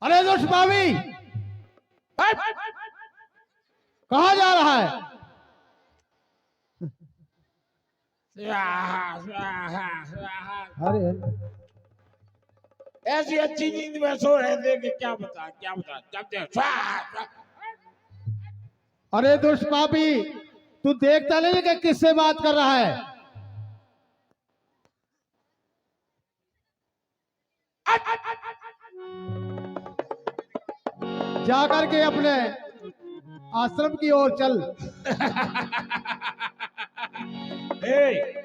अरे दुष्ट भाभी, कहा जा रहा है? अरे ऐसी अच्छी नींद में सो रहे थे कि क्या बता जब अरे दुष्ट पापी, तू देखता नहीं कि किससे बात कर रहा है? जाकर के अपने आश्रम की ओर चल।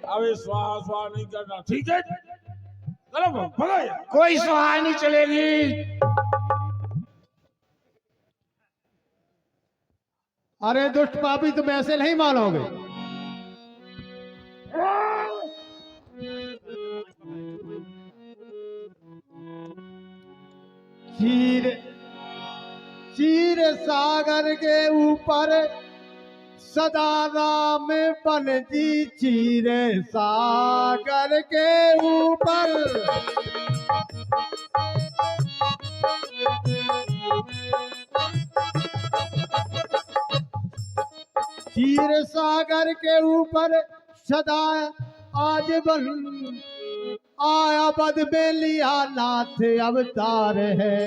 अबे स्वाहा स्वाहा नहीं करना, ठीक है? चलो भगो, कोई स्वाहा नहीं चलेगी। अरे दुष्ट पापी, तुम ऐसे नहीं मानोगे। चीर चीर सागर के ऊपर सदा राम बन जी, चीर सागर के ऊपर चीर सागर के ऊपर सदा आज बन आया, बद में लिया नाथ अवतार है।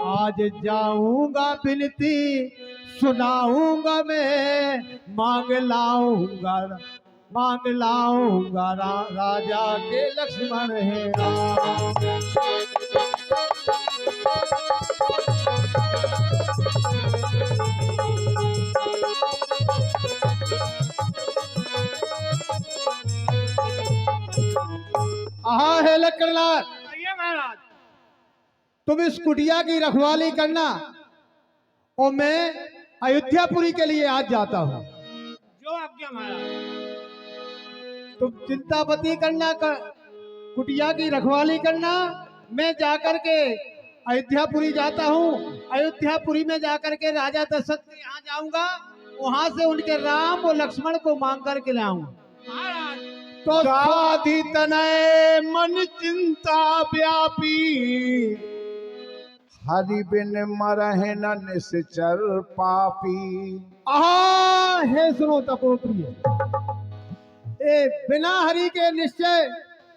आज जाऊंगा विनती सुनाऊंगा मैं, मांग लाऊंगा राजा के लक्ष्मण है। हाँ है लक्ष्मणलाल, महाराज। तुम इस कुटिया की रखवाली करना और मैं अयोध्यापुरी के लिए आज जाता हूँ। जो आज्ञा महाराज। तुम चिंतापति करना कुटिया की रखवाली करना, मैं जाकर के अयोध्यापुरी जाता हूँ। अयोध्यापुरी में जाकर के राजा दशरथ के यहाँ जाऊंगा, वहां से उनके राम और लक्ष्मण को मांग करके लाऊंगा। महाराज तो साधि तनय मन चिंता व्यापी, हरि बिन मरहे न निश्चर पापी। आहा हे सुनो तपोप्रिय, ए बिना हरि के निश्चय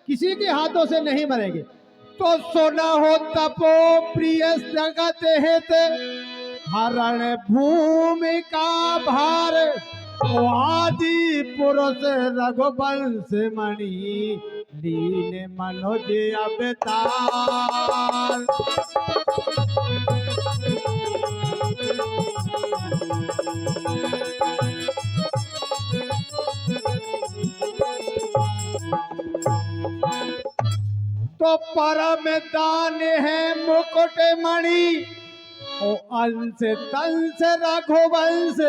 किसी के हाथों से नहीं मरेंगे। तो सोना हो तपोप्रिय जगत हित, हरण भूमि का भार, आदि पुरुष रघुवंश मणि, लीन मनोज अवतार। तो परम दान है मुकुट मणि, ओ अंश तंस रघुवंश,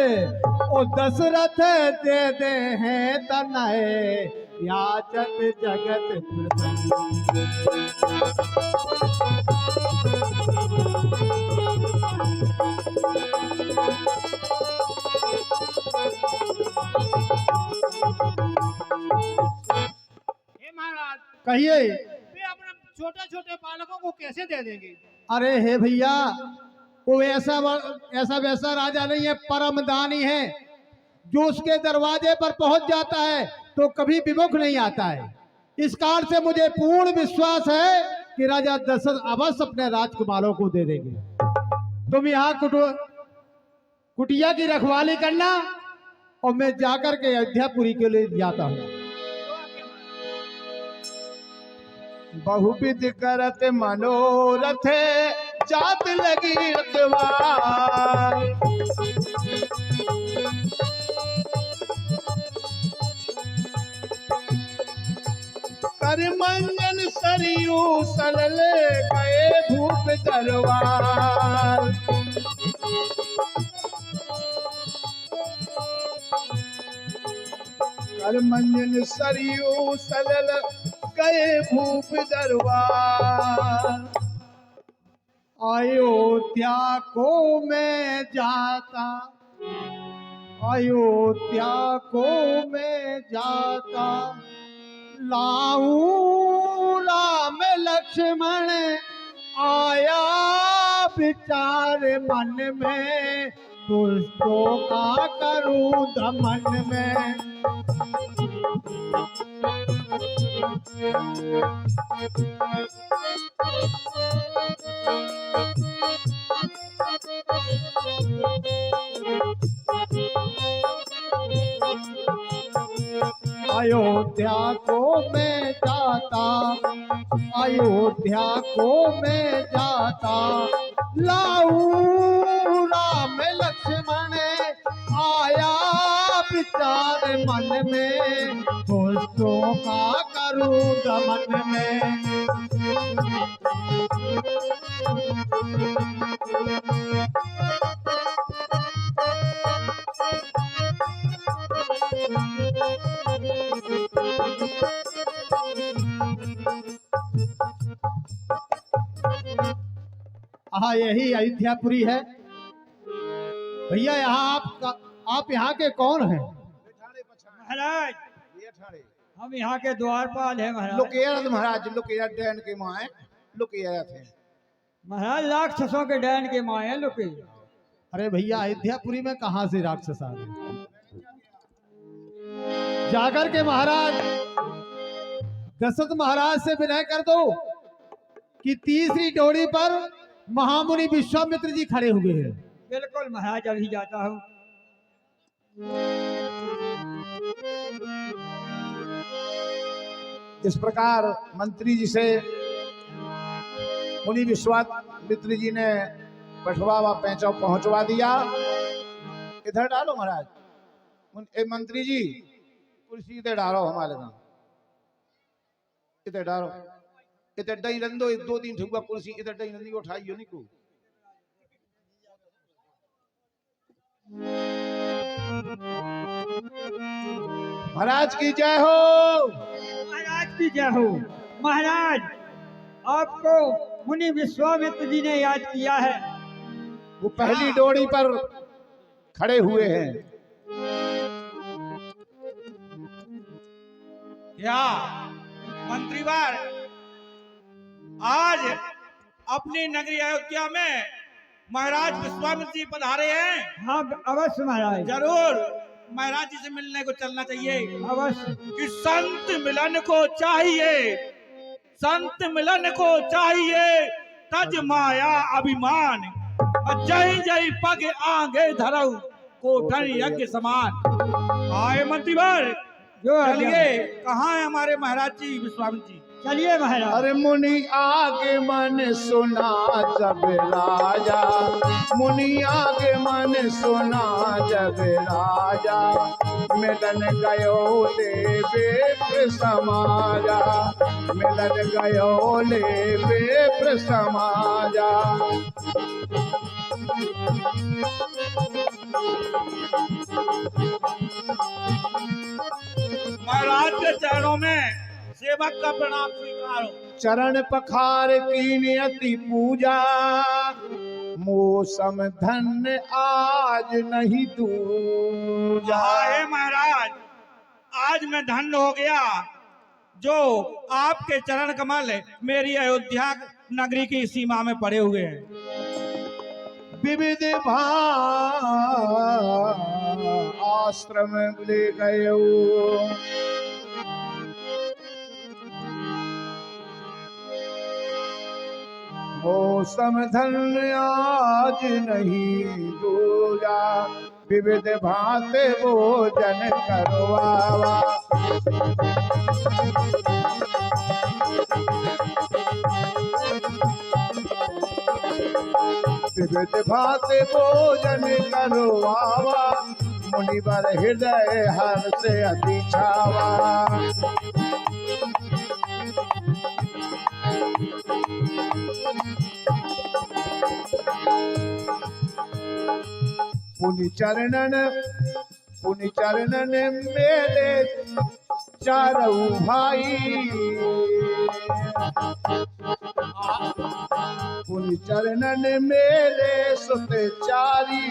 ओ दशरथ दे दे हैं तनय, याचत जगत हे महाराज, कहिए। वे अपने छोटे छोटे बालकों को कैसे दे देंगे? अरे हे भैया, वो ऐसा वैसा राजा नहीं है, परम दानी है। जो उसके दरवाजे पर पहुंच जाता है तो कभी विमुख नहीं आता है। इस कारण से मुझे पूर्ण विश्वास है कि राजा दशरथ अवश्य अपने राजकुमारों को दे देंगे। तुम यहाँ कुटिया की रखवाली करना और मैं जाकर के अयोध्यापुरी के लिए जाता हूँ। बहुविध करत मनोरथ, जात लगी रखवार। कर मंजन सरयू सलल, गए भूप दरबार। कर मंजन सरयू सलल, गए भूप दरबार। अयोध्या को मैं जाता, अयोध्या को मैं जाता, लाऊं राम लक्ष्मण आया विचार मन में, दुष्टों का करूं दमन में। अयोध्या को मैं जाता, अयोध्या को मैं जाता, लाऊं राम लक्ष्मण, आया विचार मन में, दुष्टों का करूं दमन में। हाँ, यही अयोध्यापुरी है भैया। यहाँ आप यहाँ के कौन हैं? महाराज हम यहाँ के द्वारपाल हैं महाराज। लुकेरा महाराज, लुकेरा डैन के माँ है, लुकेरा थे महाराज राक्षसों के डैन के माँ है लुके। अरे भैया, अयोध्यापुरी में कहाँ से राक्षस आ गए? जाकर के महाराज दशरथ महाराज से विनय कर दो कि तीसरी डोरी पर महामुनि विश्वामित्र जी खड़े हुए हैं। बिल्कुल महाराज, अभी जाता हूँ। इस प्रकार मंत्री जी से मुनि विश्वामित्र जी ने बैठवा पहुंचवा दिया। इधर डालो महाराज, ए मंत्री जी कुर्सी इधर डालो, हमारे गाँव इधर डालो, इधर डई रंदो, 2-3 ठुआ कुर्सी इधर डई रंदी उठाइयो नहीं को। महाराज की जय हो, महाराज की जय हो। महाराज आपको मुनि विश्वामित्र जी ने याद किया है। वो पहली डोरी पर खड़े हुए हैं। क्या मंत्रीवार आज अपनी नगरी अयोध्या में महाराज विश्वामित्र जी पधारे हैं? हाँ अवश्य महाराज, जरूर महाराज जी से मिलने को चलना चाहिए। अवश्य। कि संत मिलन को चाहिए, संत मिलन को चाहिए, तज माया अभिमान, जय जय पग आगे धरऊ, कोठन यज्ञ समान। आए मंत्रीवार, चलिए, कहाँ है हमारे महाराज जी विश्वामित्र जी? चलिए महाराज। अरे मुनि आगे मन सुना जब राजा, मुनि आगे मन सुना जब राजा, मिलन गयो ले बेप्र समाजा, मिलन गयो ले बेप्र समाजा। महाराज के चरणों में सेवक का प्रणाम स्वीकार हो। चरण पखार की नियति पूजा, मौसम धन्य आज नहीं दूजा। हे महाराज, आज मैं धन्य हो गया जो आपके चरण कमल मेरी अयोध्या नगरी की सीमा में पड़े हुए हैं। विविध आश्रम ले गए, मौसम धन्य आज नहीं दूजा, विविध भांति भोजन करवावा। विविध भांति भोजन करवावा, मुनिवर हृदय हर से अति छावा। पुनि चरणन मेरे चारों भाई, पुनि चरणन मेरे सुत चारी।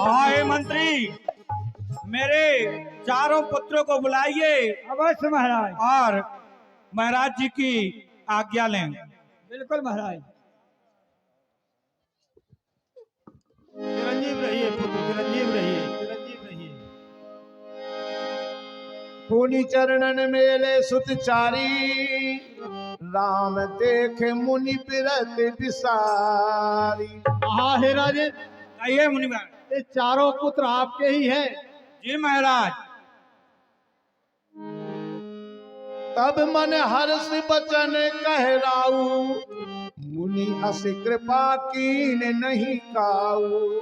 आए मंत्री, मेरे चारों पुत्रों को बुलाइए अवश्य महाराज। और महाराज जी की आज्ञा लें। बिल्कुल महाराज। चिरंजीव रहिए पुत्र, चिरंजीव रहिए, चिरंजीव रहिए। पुनि चरणन मेले सुत चारी, राम देखे मुनि बिरत बिसारी। हाँ हे राजे, कहिए मुनिवर। ये चारों पुत्र आपके ही हैं। जी महाराज। तब मन हर्ष बचन कहराऊ, मुनि अस कृपा कीन नहीं काऊ।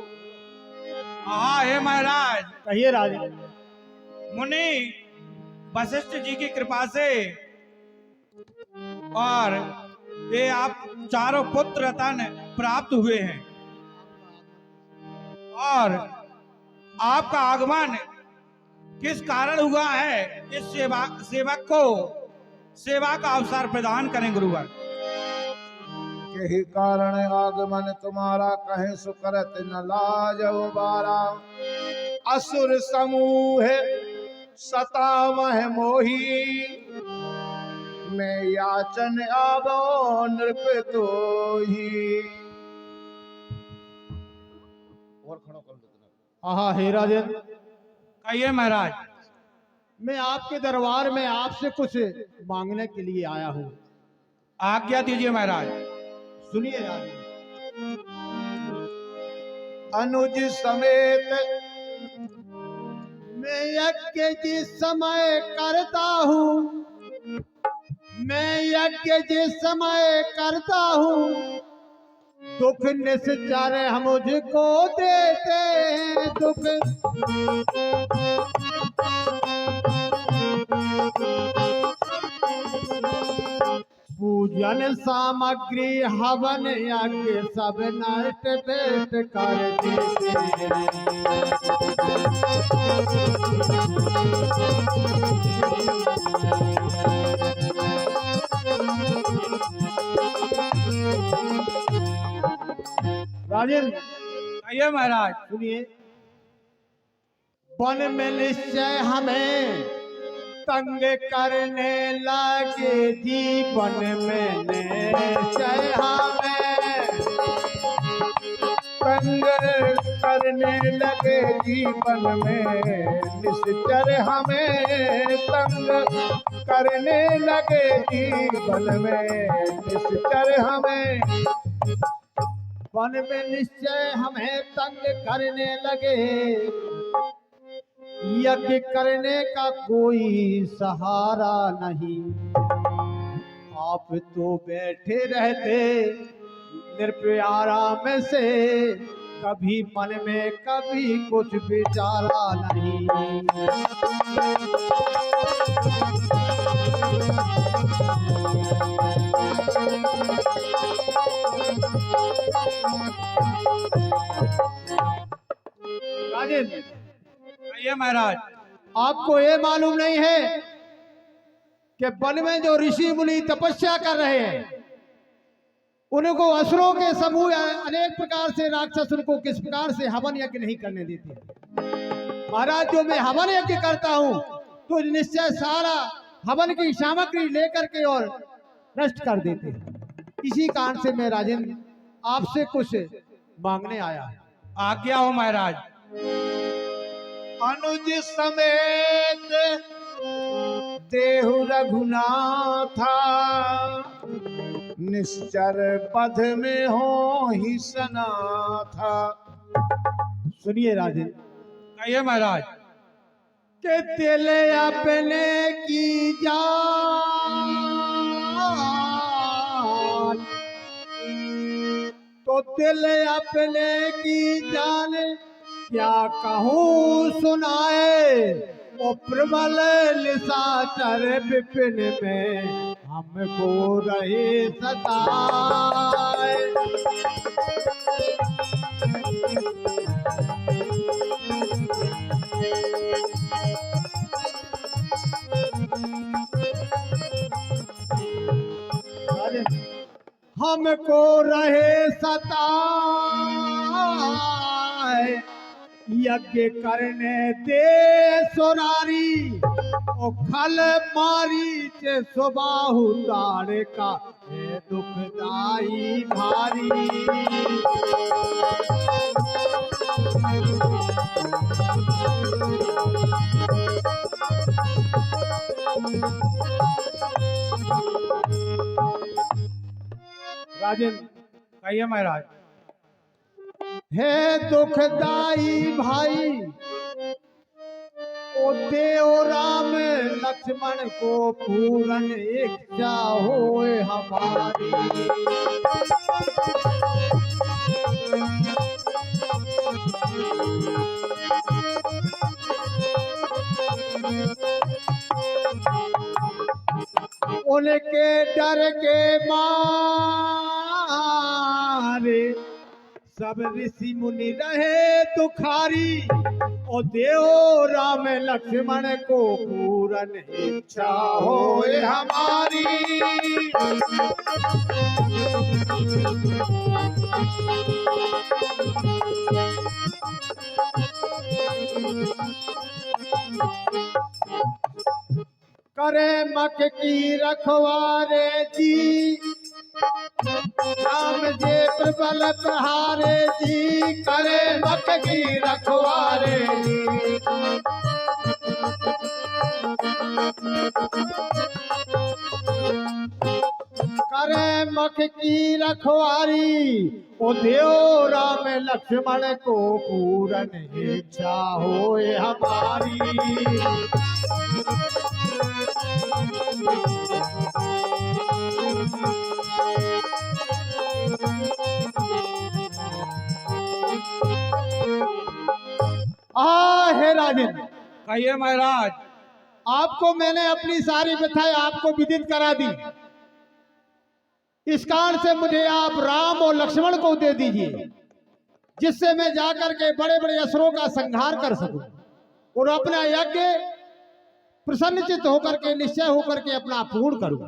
हाँ हे महाराज, कहिए राजे। मुनि वशिष्ठ जी की कृपा से और ये आप चारों पुत्र रतन प्राप्त हुए हैं और आपका आगमन किस कारण हुआ है, इस सेवक को सेवा का अवसर प्रदान करें गुरुवर। यही कारण आगमन तुम्हारा, कहे सुकरत न लाजो बारा। असुर समूह सतावह मोही, मैं याचन आवो नृप तोही। और खड़ो कर लो। हाँ हे राजन, कहिए महाराज। मैं आपके दरबार में आपसे कुछ मांगने के लिए आया हूँ। आज्ञा दीजिए महाराज। सुनिए राजन। अनुज समेत मैं यज्ञ जिस समय करता हूँ, मैं यज्ञ जिस समय करता हूँ, दुख निश्चर हम मुझको देते हैं। दुख पूजन सामग्री हवन यज्ञ सब नष्ट भेंट कर देते हैं। राजन कहिए महाराज। सुनिए, वन में निश्चय हमें तंग करने लगे, जीवन में निश्चय हमें तंग करने लगे, जीवन में निश्चर हमें तंग करने लगे, जीवन में निश्चर हमें। वन में निश्चय हमें तंग करने लगे, यज्ञ करने का कोई सहारा नहीं। आप तो बैठे रहते निर्भय आराम से, कभी मन में कभी कुछ विचारा नहीं। राजन, ये महाराज। आपको ये मालूम नहीं है कि वन में जो ऋषि मुनि तपस्या कर रहे हैं, उनको असुरों के समूह अनेक प्रकार से राक्षस उनको किस प्रकार से हवन यज्ञ नहीं करने देते। महाराज, जो मैं हवन यज्ञ करता हूँ तो निश्चय सारा हवन की सामग्री लेकर के और नष्ट कर देते हैं। इसी कारण से मैं राजन आपसे कुछ मांगने आया। आज्ञा हो महाराज। अनुज समेत देहु रघुनाथा, निश्चर पद में हो ही सना था। सुनिए राजन। कहिए महाराज। के दिल अपने की जान, तो दिल अपने की जान क्या कहूँ सुनाए, ओ प्रबल निशाचर विपिन में हमको रहे सताए। हमको रहे सताए, यज्ञ करने दे सुरारी। ओ खल मारी चे सुबाहु तारे का है दुखदाई भारी। राजन कहिए महाराज। है दुखदाई भाई ओ देव राम लक्ष्मण को पूरन इच्छा होए हमारी। उनके डर के मारे सब ऋषि मुनि रहे दुखारी। और देव राम लक्ष्मण को पूरन इच्छा होए हमारी। करे मख की रखवारे जी राम जे प्रबल प्रहारे जी। करे मख की रखवारे जी करे मख की रखवारी। ओ देव राम लक्ष्मण को पूरन इच्छा होए हमारी। हे राजन कहिए महाराज। आपको मैंने अपनी सारी व्यथाएं आपको विदित करा दी। इस कारण से मुझे आप राम और लक्ष्मण को दे दीजिए, जिससे मैं जाकर के बड़े बड़े असुरों का संहार कर सकूं और अपना यज्ञ प्रसन्नचित होकर के निश्चय होकर के अपना पूर्ण करूं।